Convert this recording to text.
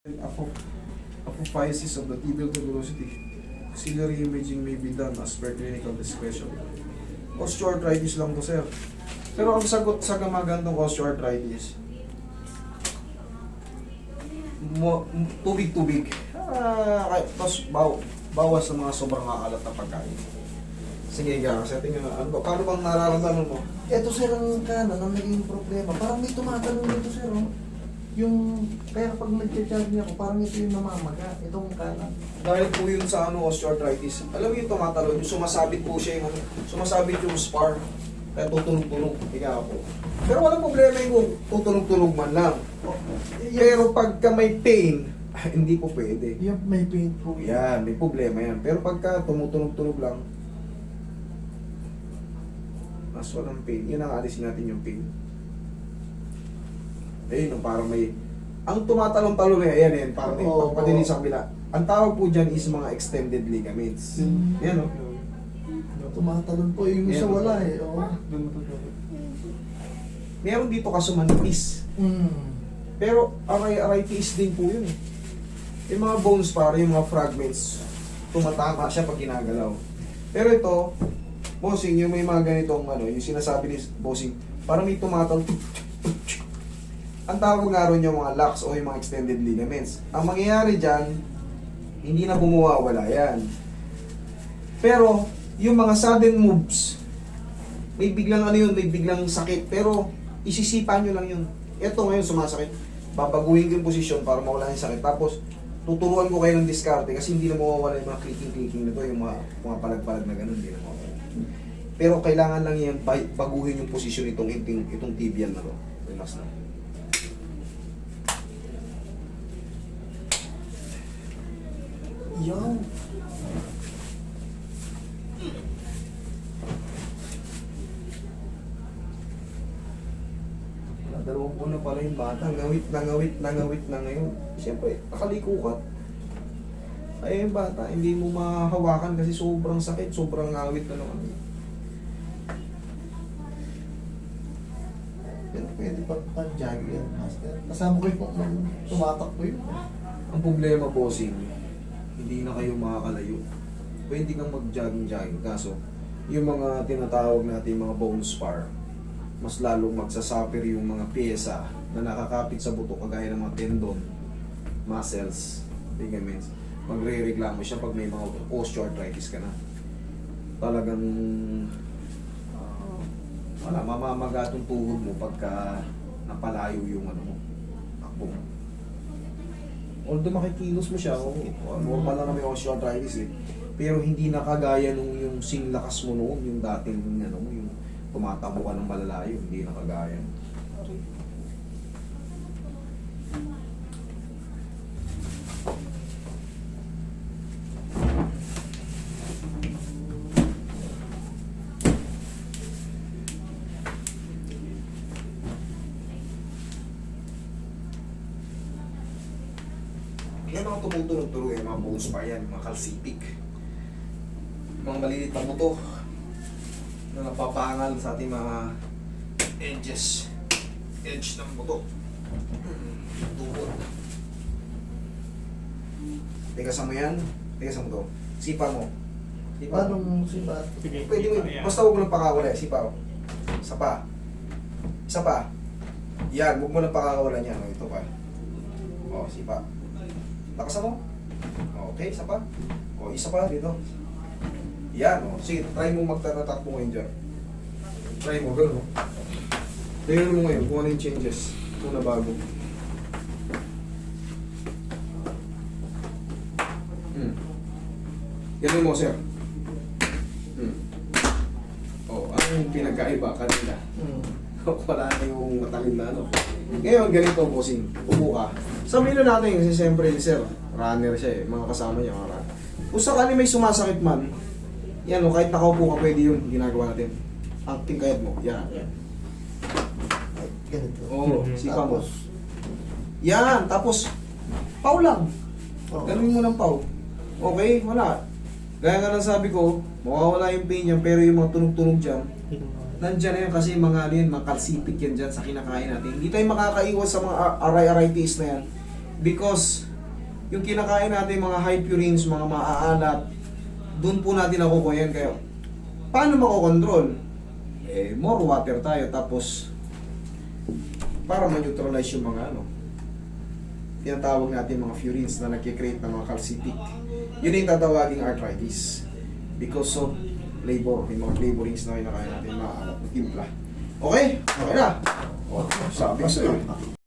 Apophysis of the tibial tuberosity. Axillary imaging may be done as per clinical discretion. Osteoarthritis lang to, sir. Pero ang sagot sa gamagandang osteoarthritis, tubig-tubig. Tapos bawas sa mga sobrang kakalat na pagkain. Sige ka, setting nga. Paano bang nararamdaman mo? Ito sir ang kanan ang naging problema. Parang may tumatalon dito sir. Oh. Yung, kaya kapag nag-charge niya ako, parang ito yung namamaga. Itong kanan. Dahil po yun sa osteoarthritis. Alam mo yung tumatalon, yung sumasabit po siya yung sumasabit yung spar. Kaya tutunog-tunog. Ika po. Pero walang problema yung tutunog-tunog man lang. Pero pagka may pain, hindi po pwede. Yung may pain po. Yan, may problema yan. Pero pagka tumutunog-tunog lang, mas walang pain. Yun ang alisin natin yung pain. Ayun, parang may... Ang tumatalong-talong na yan, parang may pagpadili sa kabila. Ang tawag po dyan is mga extended ligaments. Yan, o. Tumatalon po. Yung isa wala eh. Oh. Meron dito kaso manipis. Pero aray-aray tiis din po yun eh. Yung mga bones para yung mga fragments, tumatama siya pag ginagalaw. Pero ito, bossing, yung may mga ganitong yung sinasabi ni bossing, parang may tumatal. Ang tawag nga ron yung mga locks o yung mga extended ligaments. Ang mangyayari dyan, hindi na bumuwawala yan. Pero, yung mga sudden moves, may biglang may biglang sakit. Pero, isisipan nyo lang yun. Ito ngayon sumasakit. Babaguhin ko yung posisyon para mawala yung sakit. Tapos, tuturuan ko kayo ng diskarte kasi hindi na mawawala yung mga clicking-clicking na to, yung mga palag-palag na ganun, hindi na mawawala. Pero kailangan lang yan baguhin yung posisyon itong tibial na to. Relax na. Yan. Dalawang buwan na pala yung bata. Ngawit na ngayon. Siyempre, nakaliko ka. Ay, yung bata, hindi mo mahawakan kasi sobrang sakit, sobrang ngawit na naman. Pero pwede pag-jog yan, master. Kasama ko yung tumatakbo yun. Ang problema, bossing, hindi na kayo makakalayo. Pwede kang mag-jogging-jogging. Kaso, yung mga tinatawag natin mga bone spar, mas lalong magsasuffer yung mga pyesa na nakakapit sa buto kagaya ng mga tendon, muscles, ligaments. Magre-reklamo siya pag may mga osteoarthritis ka na. Talagang mamamaga itong tuhod mo pagka napalayo yung takbo mo. Although makikilos mo siya, normal lang na may osteoarthritis eh. Pero hindi na kagaya nung yung singlakas mo noon, yung dating yung tumatakbo ka ng malalayo, hindi na kagaya. Yan ang tumutunog-tunog yung mga bones pa yan, mga calcific. Mga maliliit na buto na napapangal sa ating mga edge ng buto. Tuhod. Tigasan mo yan, tigasan mo to. Sipa mo. Sipa. Paano sibat? Pwede mo, basta huwag mo lang pakawala. Sipa. Isa pa. Isa pa. Yan, huwag mo lang pakawala niya. Ito pa. O, sipa. Lakasan mo. Okay, isa pa. O, isa pa dito. Yan, o. Sige, try mo magtatatak mo ngayon dyan. Try mo, gano'n mo. Tingnan mo ngayon kung ano yung changes. Kung nabago. Gano'n mo, sir. O, ano yung pinagkaiba kanina? Wala na yung matalim na Ngayon, ganito, bossing. Upo ka. Sabihin na natin, kasi siyempre, sir, runner siya eh. Mga kasama niya, mga runner. Kung sakali may sumasakit man, yan o, kahit nakaupo ka, pwede yun, ginagawa natin. Ang tingkayat mo, yan. Ganito. Oo, sipa mo. Yan, tapos, pau lang. Ganunin mo ng pau. Okay, wala. Gaya nga ng sabi ko, mawawala yung pain yan, pero yung mga tunog-tunog dyan, nandyan na yan kasi mga mga calcific yan dyan sa kinakain natin. Hindi tayo makakaiwas sa mga aray-aray tiis na yan because yung kinakain natin mga high purines, mga maaalat, doon po natin nakukuha yan. Kaya, paano makokontrol? More water tayo, tapos, para ma-neutralize yung mga tinatawag natin mga purines na nagkikreate ng mga calcitic. Yun yung tatawaging arthritis. Because of flavor, yung mga flavorings na kinakain natin, maaalat na timpla. Okay? Okay na. O, sabi ko sa'yo.